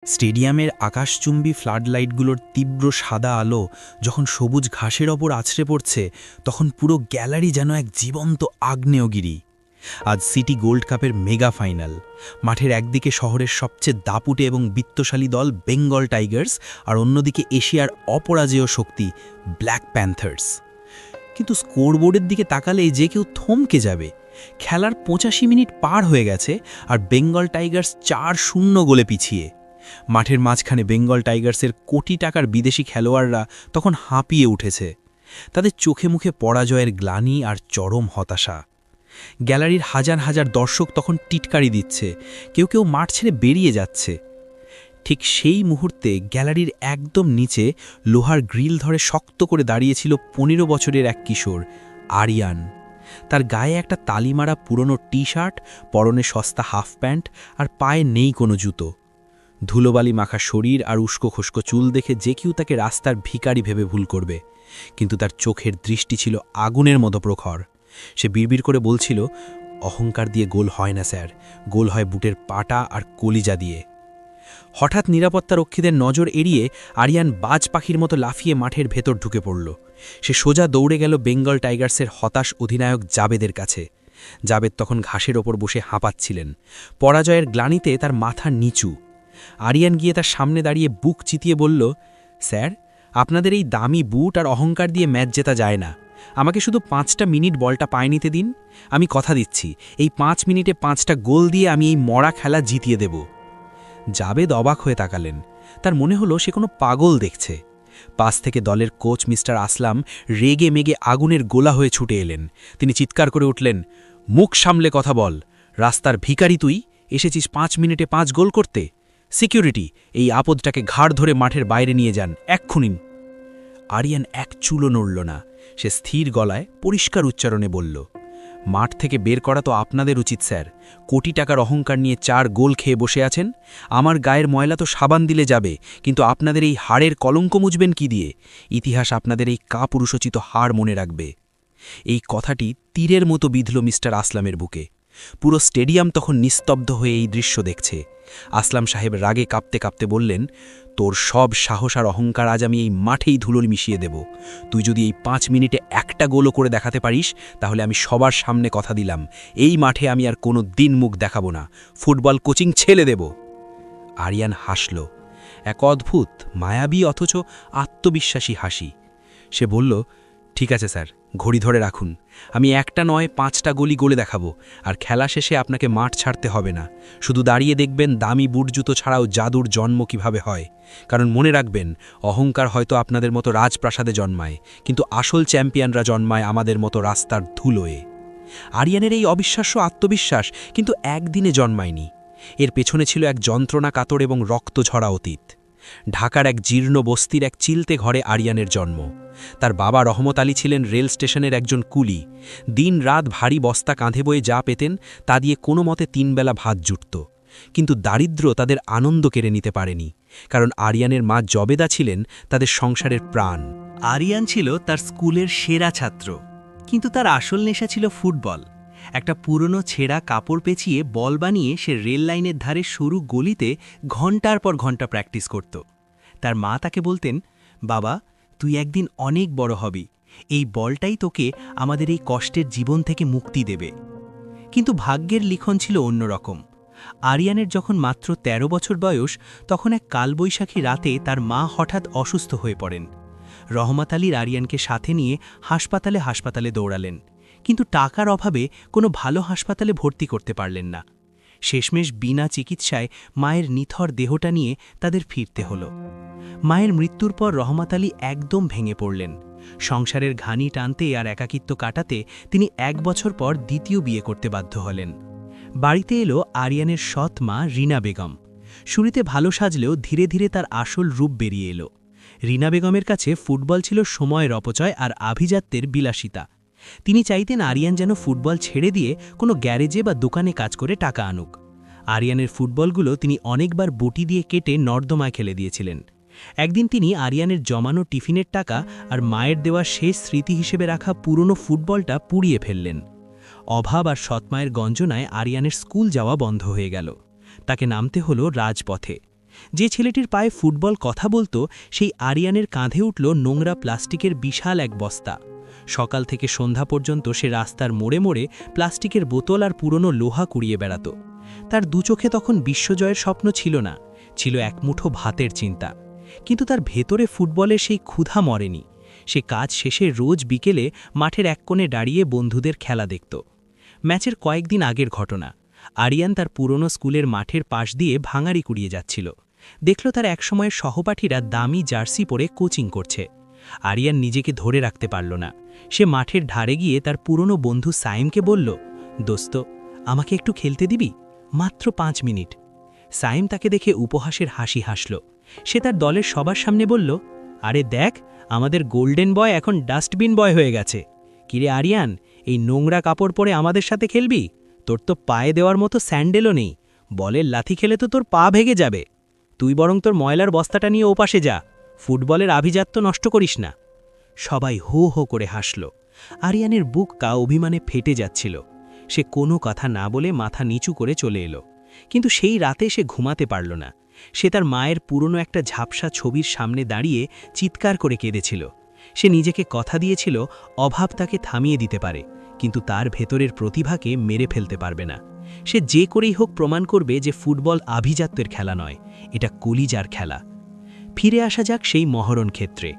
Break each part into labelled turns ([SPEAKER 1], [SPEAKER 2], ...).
[SPEAKER 1] স্টেডিয়ামের আকাশচুম্বী ফ্লাডলাইটগুলোর তীব্র সাদা আলো যখন সবুজ ঘাসের ওপর আছড়ে পড়ছে, তখন পুরো গ্যালারি যেন এক জীবন্ত আগ্নেয়গিরি। আজ সিটি গোল্ড কাপের মেগা ফাইনাল। মাঠের একদিকে শহরের সবচেয়ে দাপুটে এবং বিত্তশালী দল বেঙ্গল টাইগার্স, আর অন্যদিকে এশিয়ার অপরাজেয় শক্তি ব্ল্যাক প্যান্থার্স। কিন্তু স্কোরবোর্ডের দিকে তাকালেই যে কেউ থমকে যাবে। খেলার ৮৫ মিনিট পার হয়ে গেছে, আর বেঙ্গল টাইগার্স ৪-০ গোলে পিছিয়ে। মাঠের মাঝখানে বেঙ্গল টাইগার্সের কোটি টাকার বিদেশি খেলোয়াড়রা তখন হাঁপিয়ে উঠেছে। তাদের চোখে মুখে পরাজয়ের গ্লানি আর চরম হতাশা। গ্যালারির হাজার হাজার দর্শক তখন টিটকারি দিচ্ছে, কেউ কেউ মাঠ ছেড়ে বেরিয়ে যাচ্ছে। ঠিক সেই মুহূর্তে গ্যালারির একদম নিচে লোহার গ্রিল ধরে শক্ত করে দাঁড়িয়েছিল ১৫ বছরের এক কিশোর, আরিয়ান। তার গায়ে একটা তালিমারা পুরনো টি শার্ট, পরনে সস্তা হাফ প্যান্ট, আর পায়ে নেই কোনো জুতো। ধুলোবালি মাখা শরীর আর উস্কো খুস্কো চুল দেখে যে কেউ তাকে রাস্তার ভিখারি ভেবে ভুল করবে, কিন্তু তার চোখের দৃষ্টি ছিল আগুনের মতো প্রখর। সে বিড়বিড় করে বলছিল, অহংকার দিয়ে গোল হয় না স্যার, গোল হয় বুটের পাটা আর কলিজা দিয়ে। হঠাৎ নিরাপত্তারক্ষীদের নজর এড়িয়ে আরিয়ান বাজ পাখির মতো লাফিয়ে মাঠের ভেতর ঢুকে পড়ল। সে সোজা দৌড়ে গেল বেঙ্গল টাইগার্সের হতাশ অধিনায়ক জাবেদের কাছে। জাবেদ তখন ঘাসের ওপর বসে হাঁপাচ্ছিলেন, পরাজয়ের গ্লানিতে তার মাথা নিচু। আরিয়ান গিয়ে তার সামনে দাঁড়িয়ে বুক চিতিয়ে বলল, স্যার, আপনাদের এই দামি বুট আর অহংকার দিয়ে ম্যাচ জেতা যায় না। আমাকে শুধু ৫টা মিনিট বলটা পায়ে নিতে দিন। আমি কথা দিচ্ছি, এই ৫ মিনিটে ৫টা গোল দিয়ে আমি এই মরা খেলা জিতিয়ে দেব। জাবেদ অবাক হয়ে তাকালেন। তার মনে হলো সে কোনো পাগল দেখছে। পাশ থেকে দলের কোচ মিস্টার আসলাম রেগে মেগে আগুনের গোলা হয়ে ছুটে এলেন। তিনি চিৎকার করে উঠলেন, মুখ সামলে কথা বল। রাস্তার ভিখারি তুই, এসেছিস ৫ মিনিটে ৫ গোল করতে? সিকিউরিটি, এই আপদটাকে ঘাড় ধরে মাঠের বাইরে নিয়ে যান, এক্ষুনি। আরিয়ান এক চুলও নড়ল না। সে স্থির গলায় পরিষ্কার উচ্চারণে বলল, মাঠ থেকে বের করা তো আপনাদের উচিত স্যার। কোটি টাকার অহংকার নিয়ে ৪ গোল খেয়ে বসে আছেন। আমার গায়ের ময়লা তো সাবান দিলে যাবে, কিন্তু আপনাদের এই হাড়ের কলঙ্ক মুছবেন কি দিয়ে? ইতিহাস আপনাদের এই কাপুরুষোচিত হাড় মনে রাখবে। এই কথাটি তীরের মতো বিঁধল মিস্টার আসলামের বুকে। পুরো স্টেডিয়াম তখন নিস্তব্ধ হয়ে এই দৃশ্য দেখছে। আসলাম সাহেব রাগে কাঁপতে কাঁপতে বললেন, তোর সব সাহস আর অহংকার আজ আমি এই মাঠেই ধুলোর মিশিয়ে দেব। তুই যদি এই ৫ মিনিটে একটা গোলও করে দেখাতে পারিস, তাহলে আমি সবার সামনে কথা দিলাম, এই মাঠে আমি আর কোনো দিন মুখ দেখাবো না, ফুটবল কোচিং ছেড়ে দেব। আরিয়ান হাসল, এক অদ্ভুত মায়াবী অথচ আত্মবিশ্বাসী হাসি। সে বলল, ঠিক আছে স্যার, ঘড়ি ধরে রাখুন। আমি একটা নয় ৫টা গোলই গোলে দেখাবো, আর খেলা শেষে আপনাকে মাঠ ছাড়তে হবে না। শুধু দাঁড়িয়ে দেখবেন দামি বুট জুতো ছাড়াও জাদুর জন্ম কিভাবে হয়। কারণ মনে রাখবেন, অহংকার হয়তো আপনাদের মতো রাজপ্রাসাদে জন্মায়, কিন্তু আসল চ্যাম্পিয়নরা জন্মায় আমাদের মতো রাস্তার ধুলোয়। আরিয়ানের এই অবিশ্বাস্য আত্মবিশ্বাস কিন্তু একদিনে জন্মায়নি। এর পেছনে ছিল এক যন্ত্রণা কাতর এবং রক্তঝরা অতীত। ঢাকার এক জীর্ণ বস্তির এক চিলতে ঘরে আরিয়ানের জন্ম। তার বাবা রহমত আলী ছিলেন রেল স্টেশনের একজন কুলি। দিন রাত ভারী বস্তা কাঁধে বয়ে যা পেতেন তা দিয়ে কোনো মতে ৩ বেলা ভাত জুটত। কিন্তু দারিদ্র্য তাদের আনন্দ কেড়ে নিতে পারেনি, কারণ আরিয়ানের মা জবেদা ছিলেন তাদের সংসারের প্রাণ।
[SPEAKER 2] আরিয়ান ছিল তার স্কুলের সেরা ছাত্র, কিন্তু তার আসল নেশা ছিল ফুটবল। একটা পুরনো ছেঁড়া কাপড় পেঁচিয়ে বল বানিয়ে সে রেল লাইনের ধারে সরু গলিতে ঘন্টার পর ঘন্টা প্র্যাকটিস করত। তার মা তাকে বলতেন, বাবা, তুই একদিন অনেক বড় হবি, এই বলটাই তোকে আমাদের এই কষ্টের জীবন থেকে মুক্তি দেবে। কিন্তু ভাগ্যের লিখন ছিল অন্যরকম। আরিয়ানের যখন মাত্র ১৩ বছর বয়স, তখন এক কালবৈশাখী রাতে তার মা হঠাৎ অসুস্থ হয়ে পড়েন। রহমত আলীর আরিয়ানকে সাথে নিয়ে হাসপাতালে দৌড়ালেন, কিন্তু টাকার অভাবে কোনো ভালো হাসপাতালে ভর্তি করতে পারলেন না। শেষমেশ বিনা চিকিৎসায় মায়ের নিথর দেহটা নিয়ে তাদের ফিরতে হল। মায়ের মৃত্যুর পর রহমত আলী একদম ভেঙে পড়লেন। সংসারের ঘানি টানতে আর একাকিত্ব কাটাতে তিনি ১ বছর পর দ্বিতীয় বিয়ে করতে বাধ্য হলেন। বাড়িতে এলো আরিয়ানের সৎ মা রিনা বেগম। শুরুতে ভালো সাজলেও ধীরে ধীরে তার আসল রূপ বেরিয়ে এলো। রিনা বেগমের কাছে ফুটবল ছিল সময়ের অপচয় আর আভিজাত্যের বিলাসিতা। তিনি চাইতেন আরিয়ান যেন ফুটবল ছেড়ে দিয়ে কোনো গ্যারেজে বা দোকানে কাজ করে টাকা আনুক। আরিয়ানের ফুটবলগুলো তিনি অনেকবার বটি দিয়ে কেটে নর্দমায় ফেলে দিয়েছিলেন। একদিন তিনি আরিয়ানের জমানো টিফিনের টাকা আর মায়ের দেওয়া শেষ স্মৃতি হিসেবে রাখা পুরনো ফুটবলটা পুড়িয়ে ফেললেন। অভাব আর সৎমায়ের গঞ্জনায় আরিয়ানের স্কুল যাওয়া বন্ধ হয়ে গেল। তাকে নামতে হলো রাজপথে। যে ছেলেটির পায়ে ফুটবল কথা বলতো সেই আরিয়ানের কাঁধে উঠল নোংরা প্লাস্টিকের বিশাল এক বস্তা। সকাল থেকে সন্ধ্যা পর্যন্ত সে রাস্তার মোড়ে মোড়ে প্লাস্টিকের বোতল আর পুরনো লোহা কুড়িয়ে বেড়াত। তার দুচোখে তখন বিশ্বজয়ের স্বপ্ন ছিল না, ছিল এক মুঠো ভাতের চিন্তা। কিন্তু তার ভেতরে ফুটবলের সেই ক্ষুধা মরেনি। সে কাজ শেষে রোজ বিকেলে মাঠের এক কোণে দাঁড়িয়ে বন্ধুদের খেলা দেখত। ম্যাচের কয়েকদিন আগের ঘটনা। আরিয়ান তার পুরনো স্কুলের মাঠের পাশ দিয়ে ভাঙাড়ি কুড়িয়ে যাচ্ছিল। দেখল তার একসময়ের সহপাঠীরা দামি জার্সি পরে কোচিং করছে। আরিয়ান নিজেকে ধরে রাখতে পারল না। সে মাঠের ধারে গিয়ে তার পুরনো বন্ধু সাইমকে বলল, দোস্ত, আমাকে একটু খেলতে দিবি? মাত্র 5 মিনিট। সাইম তাকে দেখে উপহাসের হাসি হাসল। সে তার দলের সবার সামনে বলল, আরে দেখ, আমাদের গোল্ডেন বয় এখন ডাস্টবিন বয় হয়ে গেছে। কিরে আরিয়ান, এই নোংরা কাপড় পরে আমাদের সাথে খেলবি? তোর তো পায়ে দেওয়ার মতো স্যান্ডেলও নেই। বলের লাথি খেলে তো তোর পা ভেঙে যাবে। তুই বরং তোর ময়লার বস্তাটা নিয়ে ওপাশে যা। ফুটবলের আভিজাত্য নষ্ট করিস না। সবাই হো হো করে হাসল। আরিয়ানের বুকটা অভিমানে ফেটে যাচ্ছিল। সে কোনো কথা না বলে মাথা নিচু করে চলে এলো। কিন্তু সেই রাতে সে ঘুমাতে পারল না। সে তার মায়ের পুরনো একটা ঝাপসা ছবির সামনে দাঁড়িয়ে চিৎকার করে কেঁদেছিল। সে নিজেকে কথা দিয়েছিল অভাব তাকে থামিয়ে দিতে পারে, কিন্তু তার ভেতরের প্রতিভাকে মেরে ফেলতে পারবে না। সে যে করেই হোক প্রমাণ করবে যে ফুটবল আভিজাত্যের খেলা নয়, এটা কলিজার খেলা। ফিরে আসা যাক সেই মহরণ ক্ষেত্রে।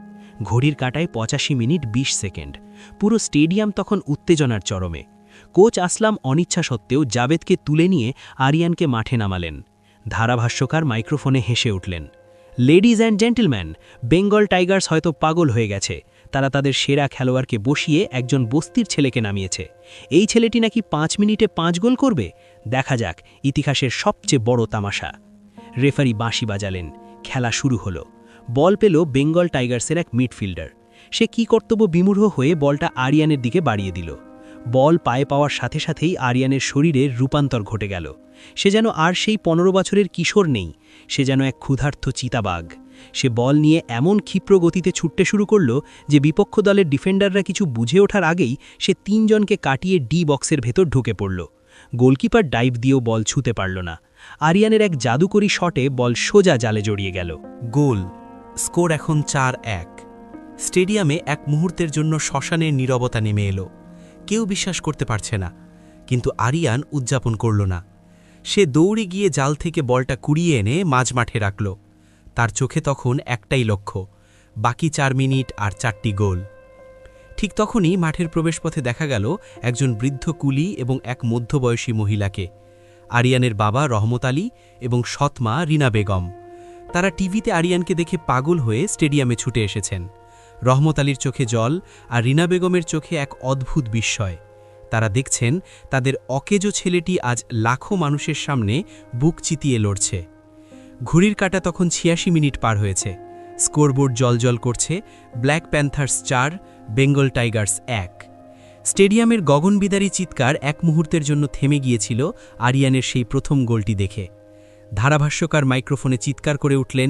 [SPEAKER 2] ঘড়ির কাঁটায় 85 মিনিট 20 সেকেন্ড। পুরো স্টেডিয়াম তখন উত্তেজনার চরমে। কোচ আসলাম অনিচ্ছা সত্ত্বেও জাবেদকে তুলে নিয়ে আরিয়ানকে মাঠে নামালেন। ধারাভাষ্যকার মাইক্রোফোনে হেসে উঠলেন, ladies and gentleman, Bengal Tigers হয়তো পাগল হয়ে গেছে। তারা তাদের সেরা খেলোয়াড়কে বসিয়ে একজন বস্তির ছেলেকে নামিয়েছে। এই ছেলেটি নাকি 5 মিনিটে 5 গোল করবে। দেখা যাক ইতিহাসের সবচেয়ে বড় তামাশা। রেফারি বাঁশি বাজালেন। খেলা শুরু হলো। বল পেল বেঙ্গল টাইগার্সের এক মিডফিল্ডার। সে কি কর্তব্য বিমূঢ় হয়ে বলটা আরিয়ানের দিকে বাড়িয়ে দিল। বল পায়ে পাওয়ার সাথে সাথেই আরিয়ানের শরীরে রূপান্তর ঘটে গেল। সে যেন আর সেই 15 বছরের কিশোর নেই, সে যেন এক ক্ষুধার্ত চিতাবাঘ। সে বল নিয়ে এমন ক্ষিপ্র গতিতে ছুটতে শুরু করল যে বিপক্ষ দলের ডিফেন্ডাররা কিছু বুঝে ওঠার আগেই সে 3 জনকে কাটিয়ে ডি বক্সের ভেতর ঢুকে পড়ল। গোলকিপার ডাইভ দিয়েও বল ছুঁতে পারল না। আরিয়ানের এক জাদুকরী শটে বল সোজা জালে জড়িয়ে গেল।
[SPEAKER 1] গোল। স্কোর এখন 4-1। স্টেডিয়ামে এক মুহূর্তের জন্য শ্মশানের নীরবতা নেমে এলো। কেউ বিশ্বাস করতে পারছে না, কিন্তু আরিয়ান উদযাপন করল না। সে দৌড়ে গিয়ে জাল থেকে বলটা কুড়িয়ে এনে মাঝমাঠে রাখল। তার চোখে তখন একটাই লক্ষ্য, বাকি 4 মিনিট আর 4টি গোল। ঠিক তখনই মাঠের প্রবেশপথে দেখা গেল একজন বৃদ্ধ কুলি এবং এক মধ্যবয়সী মহিলাকে, আরিয়ানের বাবা রহমত আলী এবং সৎমা রিনা বেগম। তারা টিভিতে আরিয়ানকে দেখে পাগল হয়ে স্টেডিয়ামে ছুটে এসেছেন। রহমত আলীর চোখে জল আর রিনা বেগমের চোখে এক অদ্ভুত বিস্ময়। তারা দেখছেন তাদের অকেজো ছেলেটি আজ লাখো মানুষের সামনে বুক চিতিয়ে লড়ছে। ঘড়ির কাঁটা তখন 86 মিনিট পার হয়েছে। স্কোরবোর্ড জলজল করছে, ব্ল্যাক প্যান্থার্স 4, বেঙ্গল টাইগার্স 1। স্টেডিয়ামের গগনবিদারী চিৎকার এক মুহূর্তের জন্য থেমে গিয়েছিল আরিয়ানের সেই প্রথম গোলটি দেখে। ধারাভাষ্যকার মাইক্রোফোনে চিৎকার করে উঠলেন,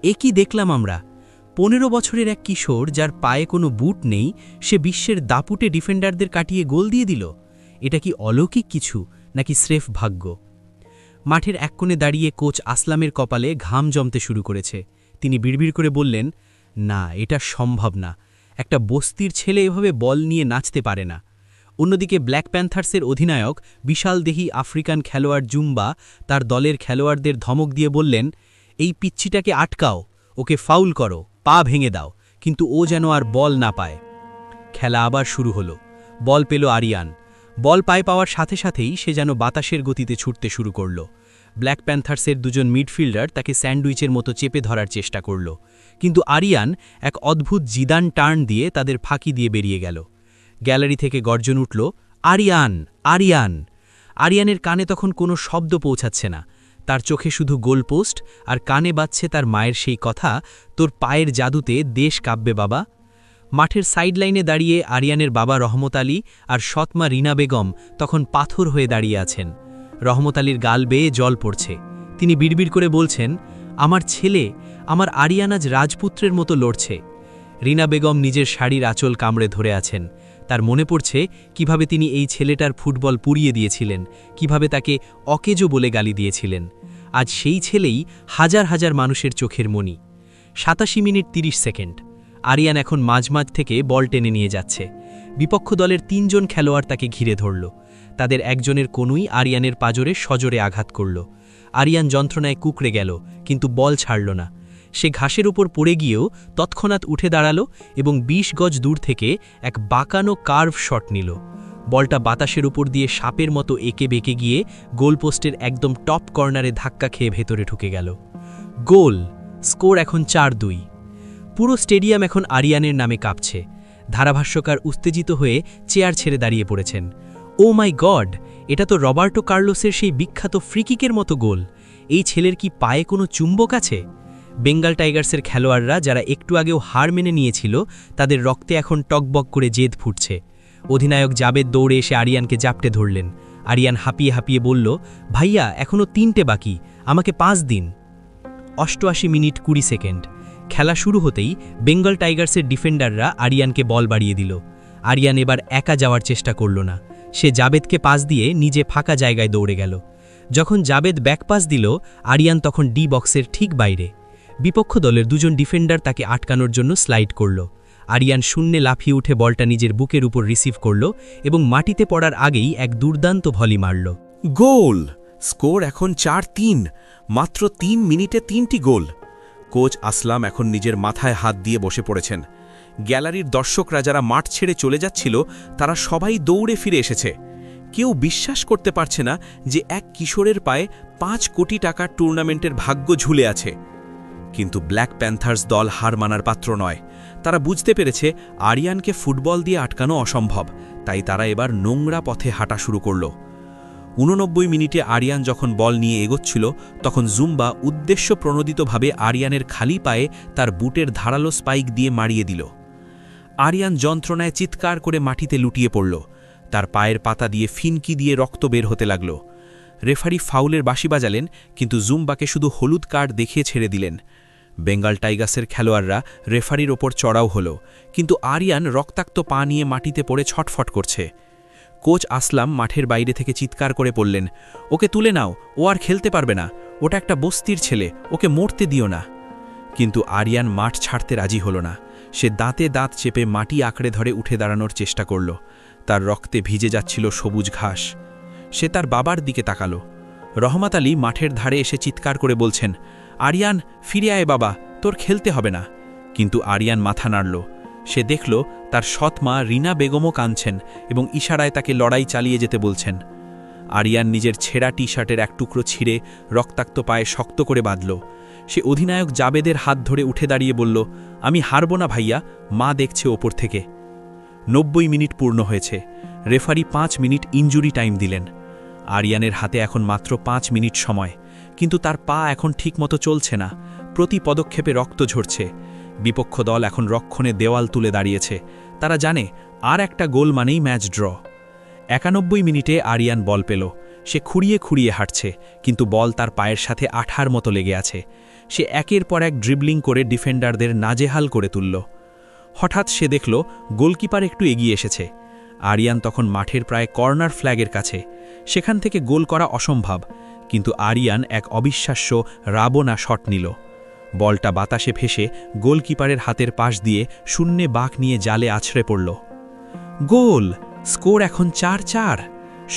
[SPEAKER 1] এ কি দেখলাম আমরা! 15 বছরের এক কিশোর, যার পায়ে কোনো বুট নেই, সে বিশ্বের দাপুটে ডিফেন্ডারদের কাটিয়ে গোল দিয়ে দিল। এটা কি অলৌকিক কিছু, নাকি স্রেফ ভাগ্য? মাঠের এক কোণে দাঁড়িয়ে কোচ আসলামের কপালে ঘাম জমতে শুরু করেছে। তিনি বিড়বিড় করে বললেন, না, এটা সম্ভব না। একটা বস্তির ছেলে এভাবে বল নিয়ে নাচতে পারে না। অন্যদিকে ব্ল্যাক প্যান্থার্সের অধিনায়ক বিশালদেহী আফ্রিকান খেলোয়াড় জুম্বা তার দলের খেলোয়াড়দের ধমক দিয়ে বললেন, এই পিচ্ছিটাকে আটকাও, ওকে ফাউল করো, পা ভেঙে দাও, কিন্তু ও যেন আর বল না পায়। খেলা আবার শুরু হলো। বল পেল আরিয়ান। বল পায়ে পাওয়ার সাথে সাথেই সে যেন বাতাসের গতিতে ছুটতে শুরু করল। ব্ল্যাক প্যান্থার্সের দুজন মিডফিল্ডার তাকে স্যান্ডউইচের মতো চেপে ধরার চেষ্টা করল, কিন্তু আরিয়ান এক অদ্ভুত জিদান টার্ন দিয়ে তাদের ফাঁকি দিয়ে বেরিয়ে গেল। গ্যালারি থেকে গর্জন উঠল, আরিয়ান, আরিয়ান! আরিয়ানের কানে তখন কোনো শব্দ পৌঁছাচ্ছে না। তার চোখে শুধু গোলপোস্ট, আর কানে বাজছে তার মায়ের সেই কথা, তোর পায়ের জাদুতে দেশ কাঁপবে বাবা। মাঠের সাইডলাইনে দাঁড়িয়ে আরিয়ানের বাবা রহমত আলী আর সৎমা রিনা বেগম তখন পাথর হয়ে দাঁড়িয়ে আছেন। রহমত আলীর গাল বেয়ে জল পড়ছে। তিনি বিড়বিড় করে বলছেন, আমার ছেলে, আমার আরিয়ান আজ রাজপুত্রের মতো লড়ছে। রিনা বেগম নিজের শাড়ির আঁচল কামড়ে ধরে আছেন। তার মনে পড়ছে কিভাবে তিনি এই ছেলেটার ফুটবল পুড়িয়ে দিয়েছিলেন, কিভাবে তাকে অকেজো বলে গালি দিয়েছিলেন।
[SPEAKER 2] আজ সেই ছেলেই হাজার হাজার মানুষের চোখের মণি। ৮৭ মিনিট ৩০ সেকেন্ড। আরিয়ান এখন মাঝ থেকে বল টেনে নিয়ে যাচ্ছে। বিপক্ষ দলের ৩ জন খেলোয়াড় তাকে ঘিরে ধরল। তাদের একজনের কোনুই আরিয়ানের পাজরে সজোরে আঘাত করল। আরিয়ান যন্ত্রণায় কুঁকড়ে গেল, কিন্তু বল ছাড়ল না। সে ঘাসের উপর পড়ে গিয়েও তৎক্ষণাৎ উঠে দাঁড়াল এবং ২০ গজ দূর থেকে এক বাঁকানো কার্ভ শট নিল। বলটা বাতাসের উপর দিয়ে সাপের মতো এঁকে বেঁকে গিয়ে গোলপোস্টের একদম টপ কর্নারে ধাক্কা খেয়ে ভেতরে ঢুকে গেল। গোল! স্কোর এখন ৪-২। পুরো স্টেডিয়াম এখন আরিয়ানের নামে কাঁপছে। ধারাভাষ্যকার উত্তেজিত হয়ে চেয়ার ছেড়ে দাঁড়িয়ে পড়েছেন। ও মাই গড, এটা তো রবার্টো কার্লোসের সেই বিখ্যাত ফ্রিকিকের মতো গোল। এই ছেলের কি পায়ে কোনো চুম্বক আছে? বেঙ্গল টাইগার্সের খেলোয়াড়রা যারা একটু আগেও হার মেনে নিয়েছিল, তাদের রক্তে এখন টকবক করে জেদ ফুটছে। অধিনায়ক জাবেদ দৌড়ে এসে আরিয়ানকে জাপটে ধরলেন। আরিয়ান হাঁপিয়ে হাঁপিয়ে বলল, ভাইয়া, এখনও ৩টে বাকি, আমাকে ৫ দিন। ৮৮ মিনিট ২০ সেকেন্ড। খেলা শুরু হতেই বেঙ্গল টাইগার্সের ডিফেন্ডাররা আরিয়ানকে বল বাড়িয়ে দিল। আরিয়ান এবার একা যাওয়ার চেষ্টা করল না। সে জাবেদকে পাস দিয়ে নিজে ফাঁকা জায়গায় দৌড়ে গেল। যখন জাবেদ ব্যাকপাস দিল, আরিয়ান তখন ডি বক্সের ঠিক বাইরে। বিপক্ষ দলের ২ জন ডিফেন্ডার তাকে আটকানোর জন্য স্লাইড করল। আরিয়ান শূন্যে লাফিয়ে উঠে বলটা নিজের বুকের উপর রিসিভ করল এবং মাটিতে পড়ার আগেই এক দুর্দান্ত ভলি মারল।
[SPEAKER 3] গোল! স্কোর এখন ৪-৩। মাত্র ৩ মিনিটে ৩টি গোল। কোচ আসলাম এখন নিজের মাথায় হাত দিয়ে বসে পড়েছেন। গ্যালারির দর্শকরা যারা মাঠ ছেড়ে চলে যাচ্ছিল, তারা সবাই দৌড়ে ফিরে এসেছে। কেউ বিশ্বাস করতে পারছে না যে এক কিশোরের পায়ে ৫ কোটি টাকার টুর্নামেন্টের ভাগ্য ঝুলে আছে। কিন্তু ব্ল্যাক প্যান্থার্স দল হার মানার পাত্র নয়। তারা বুঝতে পেরেছে আরিয়ানকে ফুটবল দিয়ে আটকানো অসম্ভব, তাই তারা এবার নোংরা পথে হাঁটা শুরু করল। ৮৯ মিনিটে আরিয়ান যখন বল নিয়ে এগোচ্ছিল, তখন জুম্বা উদ্দেশ্যপ্রণোদিতভাবে আরিয়ানের খালি পায়ে তার বুটের ধারালো স্পাইক দিয়ে মারিয়ে দিল। আরিয়ান যন্ত্রণায় চিৎকার করে মাটিতে লুটিয়ে পড়ল। তার পায়ের পাতা দিয়ে ফিনকি দিয়ে রক্ত বের হতে লাগল। রেফারি ফাউলের বাঁশি বাজালেন, কিন্তু জুম্বাকে শুধু হলুদ কার্ড দেখিয়ে ছেড়ে দিলেন। বেঙ্গল টাইগার্সের খেলোয়াড়রা রেফারির ওপর চড়াও হল, কিন্তু আরিয়ান রক্তাক্ত পা নিয়ে মাটিতে পড়ে ছটফট করছে। কোচ আসলাম মাঠের বাইরে থেকে চিৎকার করে বললেন, ওকে তুলে নাও, ও আর খেলতে পারবে না, ওটা একটা বস্তির ছেলে, ওকে মরতে দিও না। কিন্তু আরিয়ান মাঠ ছাড়তে রাজি হল না। সে দাঁতে দাঁত চেপে মাটি আঁকড়ে ধরে উঠে দাঁড়ানোর চেষ্টা করল। তার রক্তে ভিজে যাচ্ছিল সবুজ ঘাস। সে তার বাবার দিকে তাকাল। রহমত আলী মাঠের ধারে এসে চিৎকার করে বলছেন, আরিয়ান, ফিরে আয় বাবা, তোর খেলতে হবে না। কিন্তু আরিয়ান মাথা নাড়ল। সে দেখল তার সৎ মা রিনা বেগমও কাঁদছেন এবং ইশারায় তাকে লড়াই চালিয়ে যেতে বলছেন। আরিয়ান নিজের ছেঁড়া টি শার্টের এক টুকরো ছিঁড়ে রক্তাক্ত পায়ে শক্ত করে বাঁধল। সে অধিনায়ক জাবেদের হাত ধরে উঠে দাঁড়িয়ে বলল, আমি হারব না ভাইয়া, মা দেখছে ওপর থেকে। ৯০ মিনিট পূর্ণ হয়েছে। রেফারি ৫ মিনিট ইনজুরি টাইম দিলেন। আরিয়ানের হাতে এখন মাত্র ৫ মিনিট সময়, কিন্তু তার পা এখন ঠিকমতো চলছে না। প্রতি পদক্ষেপে রক্ত ঝরছে। বিপক্ষ দল এখন রক্ষণে দেওয়াল তুলে দাঁড়িয়েছে। তারা জানে আর একটা গোল মানেই ম্যাচ ড্র। ৯১ মিনিটে আরিয়ান বল পেল। সে খুঁড়িয়ে খুঁড়িয়ে হাঁটছে, কিন্তু বল তার পায়ের সাথে আঠার মতো লেগে আছে। সে একের পর এক ড্রিবলিং করে ডিফেন্ডারদের নাজেহাল করে তুলল। হঠাৎ সে দেখল গোলকিপার একটু এগিয়ে এসেছে। আরিয়ান তখন মাঠের প্রায় কর্নার ফ্ল্যাগের কাছে। সেখান থেকে গোল করা অসম্ভব, কিন্তু আরিয়ান এক অবিশ্বাস্য রাবণা শট নিল। বলটা বাতাসে ভেসে গোলকিপারের হাতের পাশ দিয়ে শূন্যে বাঁক নিয়ে জালে আছড়ে পড়ল। গোল! স্কোর এখন ৪-৪।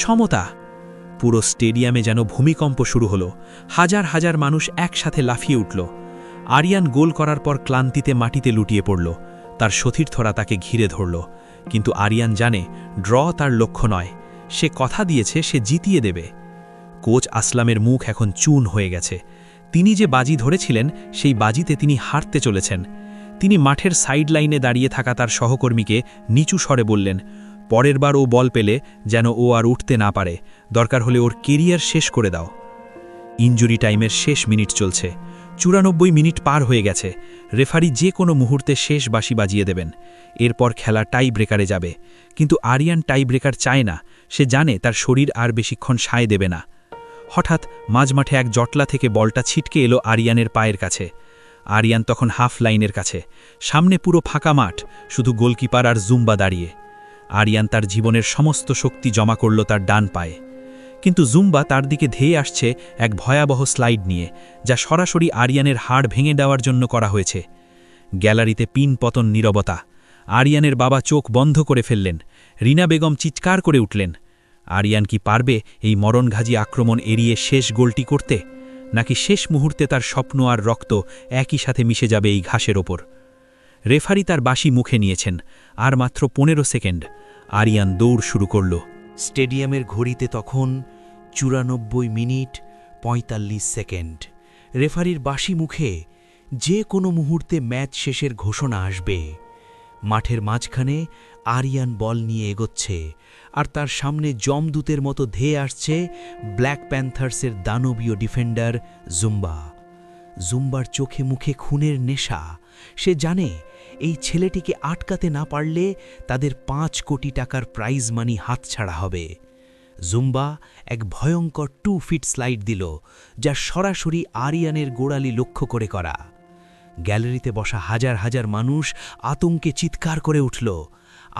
[SPEAKER 3] সমতা। পুরো স্টেডিয়ামে যেন ভূমিকম্প শুরু হলো। হাজার হাজার মানুষ একসাথে লাফিয়ে উঠল। আরিয়ান গোল করার পর ক্লান্তিতে মাটিতে লুটিয়ে পড়ল। তার সতীর্থরা তাকে ঘিরে ধরল। কিন্তু আরিয়ান জানে ড্র তার লক্ষ্য নয়। সে কথা দিয়েছে সে জিতিয়ে দেবে। কোচ আসলামের মুখ এখন চুন হয়ে গেছে। তিনি যে বাজি ধরেছিলেন সেই বাজিতে তিনি হারতে চলেছেন। তিনি মাঠের সাইড লাইনে দাঁড়িয়ে থাকা তার সহকর্মীকে নিচু স্বরে বললেন, পরের বার ও বল পেলে যেন ও আর উঠতে না পারে, দরকার হলে ওর কেরিয়ার শেষ করে দাও। ইনজুরি টাইমের শেষ মিনিট চলছে। ৯৪ মিনিট পার হয়ে গেছে। রেফারি যে কোনো মুহূর্তে শেষ বাঁশি বাজিয়ে দেবেন। এরপর খেলা টাই ব্রেকারে যাবে। কিন্তু আরিয়ান টাই ব্রেকার চায় না। সে জানে তার শরীর আর বেশিক্ষণ সায় দেবে না। হঠাৎ মাঝমাঠে এক জটলা থেকে বলটা ছিটকে এলো আরিয়ানের পায়ের কাছে। আরিয়ান তখন হাফ লাইনের কাছে। সামনে পুরো ফাঁকা মাঠ, শুধু গোলকিপার আর জুম্বা দাঁড়িয়ে। আরিয়ান তার জীবনের সমস্ত শক্তি জমা করল তার ডান পায়ে।
[SPEAKER 1] কিন্তু জুম্বা তার দিকে ধেয়ে আসছে এক ভয়াবহ স্লাইড নিয়ে, যা সরাসরি আরিয়ানের হাড় ভেঙে দেওয়ার জন্য করা হয়েছে। গ্যালারিতে পিন পতন নীরবতা। আরিয়ানের বাবা চোখ বন্ধ করে ফেললেন। রিনা বেগম চিৎকার করে উঠলেন। আরিয়ান কি পারবে এই মরণঘাজি আক্রমণ এড়িয়ে শেষ গোলটি করতে, নাকি শেষ মুহূর্তে তার স্বপ্ন আর রক্ত একই সাথে মিশে যাবে এই ঘাসের ওপর? রেফারি তার বাঁশি মুখে নিয়েছেন। আর মাত্র 15 সেকেন্ড। আরিয়ান দৌড় শুরু করল।
[SPEAKER 2] স্টেডিয়ামের ঘড়িতে তখন 94 মিনিট 45 সেকেন্ড। রেফারির বাঁশি মুখে যে কোনো মুহূর্তে ম্যাচ শেষের ঘোষণা আসবে। মাঠের মাঝখানে আরিয়ান বল নিয়ে এগোচ্ছে, আর তার সামনে জমদূতের মতো ধেয়ে আসছে ব্ল্যাক প্যান্থার্সের দানবীয় ডিফেন্ডার জুম্বা। জুম্বার চোখে মুখে খুনের নেশা। সে জানে এই ছেলেটিকে আটকাতে না পারলে তাদের 5 কোটি টাকার প্রাইজ মানি হাতছাড়া হবে। জুম্বা এক ভয়ঙ্কর 2 ফিট স্লাইড দিল, যা সরাসরি আরিয়ানের গোড়ালি লক্ষ্য করে করা। গ্যালারিতে বসা হাজার হাজার মানুষ আতঙ্কে চিৎকার করে উঠল।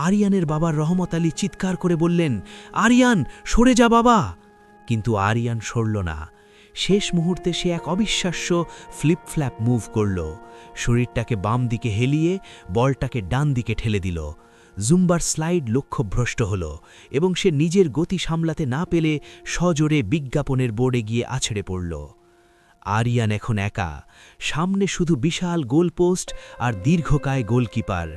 [SPEAKER 2] আরিয়ানের বাবা রহমত আলী চিৎকার করে বললেন, আরিয়ান, সরে যা বাবা! কিন্তু আরিয়ান সরল না। শেষ মুহূর্তে সে এক অবিশ্বাস্য ফ্লিপ-ফ্ল্যাপ মুভ করল। শরীরটাকে বাম দিকে হেলিয়ে বলটাকে ডান দিকে ঠেলে দিল। জুম্বার স্লাইড লক্ষ্যভ্রষ্ট হল এবং সে নিজের গতি সামলাতে না পেলে সজোরে বিজ্ঞাপনের বোর্ডে গিয়ে আছড়ে পড়ল। আরিয়ান এখন একা, সামনে শুধু বিশাল গোলপোস্ট আর দীর্ঘকায় গোলকিপার।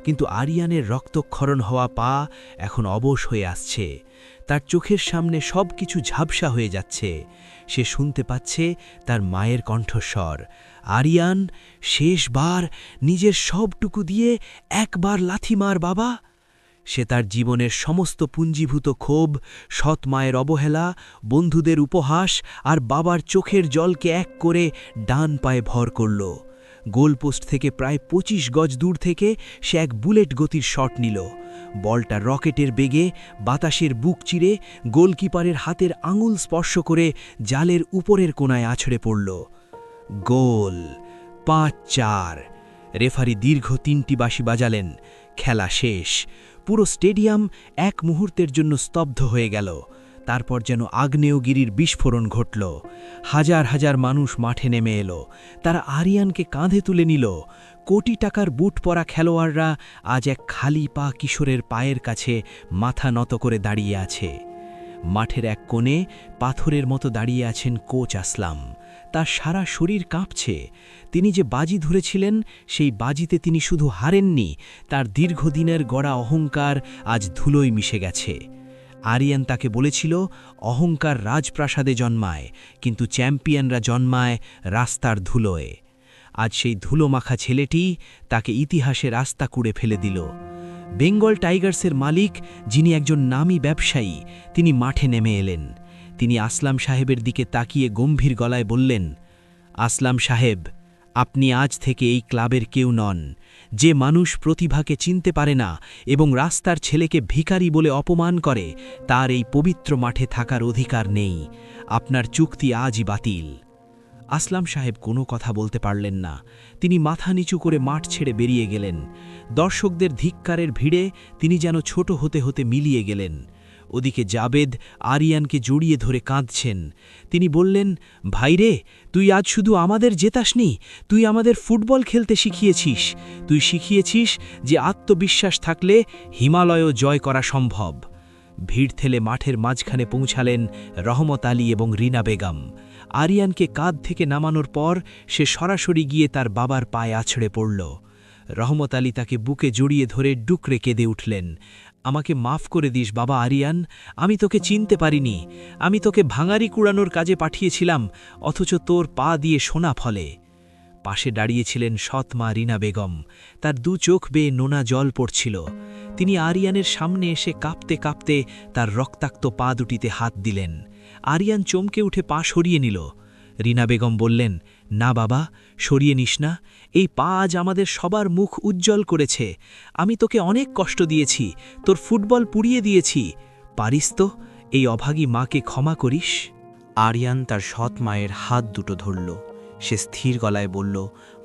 [SPEAKER 2] কিন্তু আরিয়ানের রক্তক্ষরণ হওয়া পা এখন অবশ হয়ে আসছে। তার চোখের সামনে সব কিছু ঝাপসা হয়ে যাচ্ছে। সে শুনতে পাচ্ছে তার মায়ের কণ্ঠস্বর, আরিয়ান, শেষবার নিজের সবটুকু দিয়ে একবার লাথি মার বাবা। সে তার জীবনের সমস্ত পুঞ্জীভূত ক্ষোভ, সৎ মায়ের অবহেলা, বন্ধুদের উপহাস আর বাবার চোখের জলকে এক করে ডান পায়ে ভর করল। গোলপোস্ট থেকে প্রায় 25 গজ দূর থেকে সে এক বুলেট গতির শট নিল। বলটা রকেটের বেগে বাতাসের বুক চিরে গোলকিপারের হাতের আঙুল স্পর্শ করে জালের উপরের কোণায় আছড়ে পড়ল। গোল! 5-4। রেফারি দীর্ঘ 3টি বাঁশি বাজালেন। খেলা শেষ। পুরো স্টেডিয়াম এক মুহূর্তের জন্য স্তব্ধ হয়ে গেল। তারপর যেন আগ্নেয়গিরির বিস্ফোরণ ঘটল। হাজার হাজার মানুষ মাঠে নেমে এলো। তারা আরিয়ানকে কাঁধে তুলে নিল। কোটি টাকার বুট পরা খেলোয়াড়রা আজ এক খালি পা কিশোরের পায়ের কাছে মাথা নত করে দাঁড়িয়ে আছে। মাঠের এক কোণে পাথরের মতো দাঁড়িয়ে আছেন কোচ আসলাম। তার সারা শরীর কাঁপছে। তিনি যে বাজি ধরেছিলেন, সেই বাজিতে তিনি শুধু হারেননি, তার দীর্ঘদিনের গড়া অহংকার আজ ধুলোয় মিশে গেছে। আরিয়ান তাকে বলেছিল, অহংকার রাজপ্রাসাদে জন্মায়, কিন্তু চ্যাম্পিয়নরা জন্মায় রাস্তার ধুলোয়। আজ সেই ধুলোমাখা ছেলেটি তাকে ইতিহাসে রাস্তা কুড়ে ফেলে দিল। বেঙ্গল টাইগার্সের মালিক, যিনি একজন নামী ব্যবসায়ী, তিনি মাঠে নেমে এলেন। তিনি আসলাম সাহেবের দিকে তাকিয়ে গম্ভীর গলায় বললেন, আসলাম সাহেব, আপনি আজ থেকে এই ক্লাবের কেউ নন। যে মানুষ প্রতিভাকে চিনতে পারে না এবং রাস্তার ছেলেকে ভিখারি বলে অপমান করে, তার এই পবিত্র মাঠে থাকার অধিকার নেই। আপনার চুক্তি আজই বাতিল। আসলাম সাহেব কোনো কথা বলতে পারলেন না। তিনি মাথা নিচু করে মাঠ ছেড়ে বেরিয়ে গেলেন। দর্শকদের ধিক্কারের ভিড়ে তিনি যেন ছোট হতে হতে মিলিয়ে গেলেন। ওদিকে জাবেদ আরিয়ানকে জড়িয়ে ধরে কাঁদছেন। তিনি বললেন, ভাইরে, তুই আজ শুধু আমাদের জেতাসনি, তুই আমাদের ফুটবল খেলতে শিখিয়েছিস। তুই শিখিয়েছিস যে আত্মবিশ্বাস থাকলে হিমালয়ও জয় করা সম্ভব। ভিড় ঠেলে মাঠের মাঝখানে পৌঁছালেন রহমত আলী এবং রিনা বেগম। আরিয়ানকে কাঁধ থেকে নামানোর পর সে সরাসরি গিয়ে তার বাবার পায়ে আছড়ে পড়ল। রহমত আলী তাকে বুকে জড়িয়ে ধরে ডুকরে কেঁদে উঠলেন, আমাকে মাফ করে দিস বাবা আরিয়ান, আমি তোকে চিনতে পারিনি। আমি তোকে ভাঙারি কুড়ানোর কাজে পাঠিয়েছিলাম, অথচ তোর পা দিয়ে সোনা ফলে। পাশে দাঁড়িয়েছিলেন সৎ মা রিনা বেগম। তার 2 চোখ বেয়ে নোনা জল পড়ছিল। তিনি আরিয়ানের সামনে এসে কাঁপতে কাঁপতে তার রক্তাক্ত পা দুটিতে হাত দিলেন। আরিয়ান চমকে উঠে পা সরিয়ে নিল। রিনা বেগম বললেন, না বাবা, সরিয়ে নিস না। এই পা আজ আমাদের সবার মুখ উজ্জ্বল করেছে। আমি তোকে অনেক কষ্ট দিয়েছি, তোর ফুটবল পুড়িয়ে দিয়েছি। পারিস তো এই অভাগী মাকে ক্ষমা করিস?
[SPEAKER 4] আরিয়ান তার সৎ মায়ের হাত দুটো ধরল। সে স্থির গলায় বলল,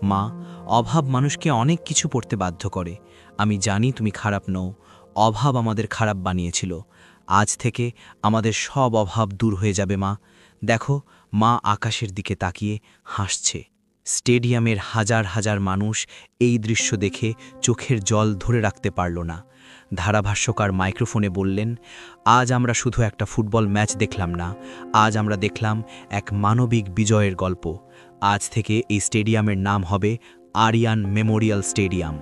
[SPEAKER 4] মা, অভাব মানুষকে অনেক কিছু পড়তে বাধ্য করে। আমি জানি তুমি খারাপ নও। অভাব আমাদের খারাপ বানিয়েছিল। আজ থেকে আমাদের সব অভাব দূর হয়ে যাবে মা। দেখো, মা আকাশের দিকে তাকিয়ে হাসছে। স্টেডিয়ামের হাজার হাজার মানুষ এই দৃশ্য দেখে চোখের জল ধরে রাখতে পারল না। ধারাভাষ্যকার মাইক্রোফোনে বললেন, আজ আমরা শুধু একটা ফুটবল ম্যাচ দেখলাম না, আজ আমরা দেখলাম এক মানবিক বিজয়ের গল্প। আজ থেকে এই স্টেডিয়ামের নাম হবে আরিয়ান মেমোরিয়াল স্টেডিয়াম।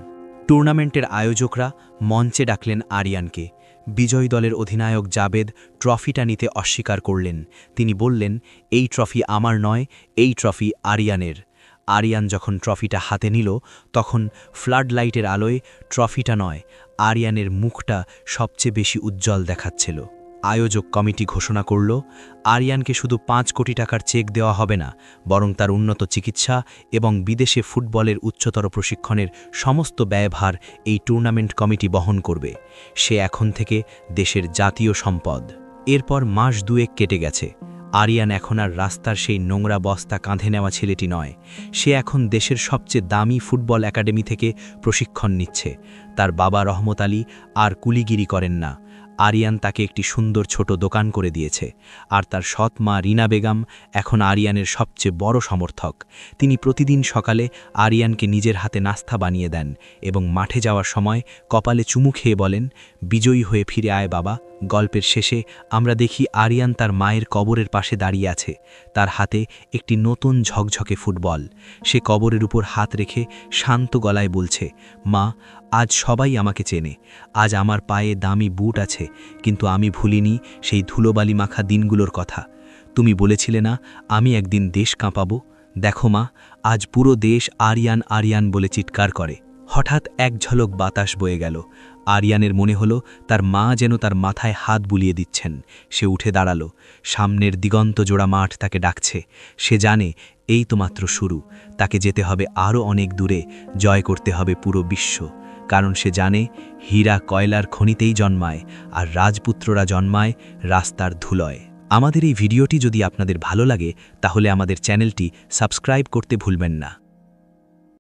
[SPEAKER 4] টুর্নামেন্টের আয়োজকরা মঞ্চে ডাকলেন আরিয়ানকে। বিজয়ী দলের অধিনায়ক জাবেদ ট্রফিটা নিতে অস্বীকার করলেন। তিনি বললেন, এই ট্রফি আমার নয়, এই ট্রফি আরিয়ানের। আরিয়ান যখন ট্রফিটা হাতে নিল, তখন ফ্লাড লাইটের আলোয় ট্রফিটা নয়, আরিয়ানের মুখটা সবচেয়ে বেশি উজ্জ্বল দেখাচ্ছিল। আয়োজক কমিটি ঘোষণা করল, আরিয়ানকে শুধু 5 কোটি টাকার চেক দেওয়া হবে না, বরং তার উন্নত চিকিৎসা এবং বিদেশে ফুটবলের উচ্চতর প্রশিক্ষণের সমস্ত ব্যয়ভার এই টুর্নামেন্ট কমিটি বহন করবে। সে এখন থেকে দেশের জাতীয় সম্পদ। এরপর মাস 2 কেটে গেছে। আরিয়ান এখন আর রাস্তার সেই নোংরা বস্তা কাঁধে নেওয়া ছেলেটি নয়। সে এখন দেশের সবচেয়ে দামি ফুটবল একাডেমি থেকে প্রশিক্ষণ নিচ্ছে। তার বাবা রহমত আলী আর কুলিগিরি করেন না। আরিয়ান তাকে একটি সুন্দর ছোট দোকান করে দিয়েছে, আর তার সৎ মা রিনা বেগম এখন আরিয়ানের সবচেয়ে বড় সমর্থক। তিনি প্রতিদিন সকালে আরিয়ানকে নিজের হাতে নাস্তা বানিয়ে দেন এবং মাঠে যাওয়ার সময় কপালে চুমু খেয়ে বলেন, বিজয়ী হয়ে ফিরে আয় বাবা। গল্পের শেষে আমরা দেখি আরিয়ান তার মায়ের কবরের পাশে দাঁড়িয়ে আছে, তার হাতে একটি নতুন ঝকঝকে ফুটবল। সে কবরের উপর হাত রেখে শান্ত গলায় বলছে, মা, আজ সবাই আমাকে চেনে, আজ আমার পায়ে দামি বুট আছে, কিন্তু আমি ভুলিনি সেই ধুলোবালি মাখা দিনগুলোর কথা। তুমি বলেছিলে না আমি একদিন দেশ কাঁপাবো? দেখো মা, আজ পুরো দেশ আরিয়ান আরিয়ান বলে চিৎকার করে। হঠাৎ এক ঝলক বাতাস বয়ে গেল। আরিয়ানের মনে হলো তার মা যেন তার মাথায় হাত বুলিয়ে দিচ্ছেন। সে উঠে দাঁড়ালো। সামনের দিগন্ত জোড়া মাঠ তাকে ডাকছে। সে জানে এই তো মাত্র শুরু, তাকে যেতে হবে আরও অনেক দূরে, জয় করতে হবে পুরো বিশ্ব। কারণ সে জানে হীরা কয়লার খনিতেই জন্মায়, আর রাজপুত্ররা জন্মায় রাস্তার ধুলোয়। আমাদের এই ভিডিওটি যদি আপনাদের ভালো লাগে, তাহলে আমাদের চ্যানেলটি সাবস্ক্রাইব করতে ভুলবেন না।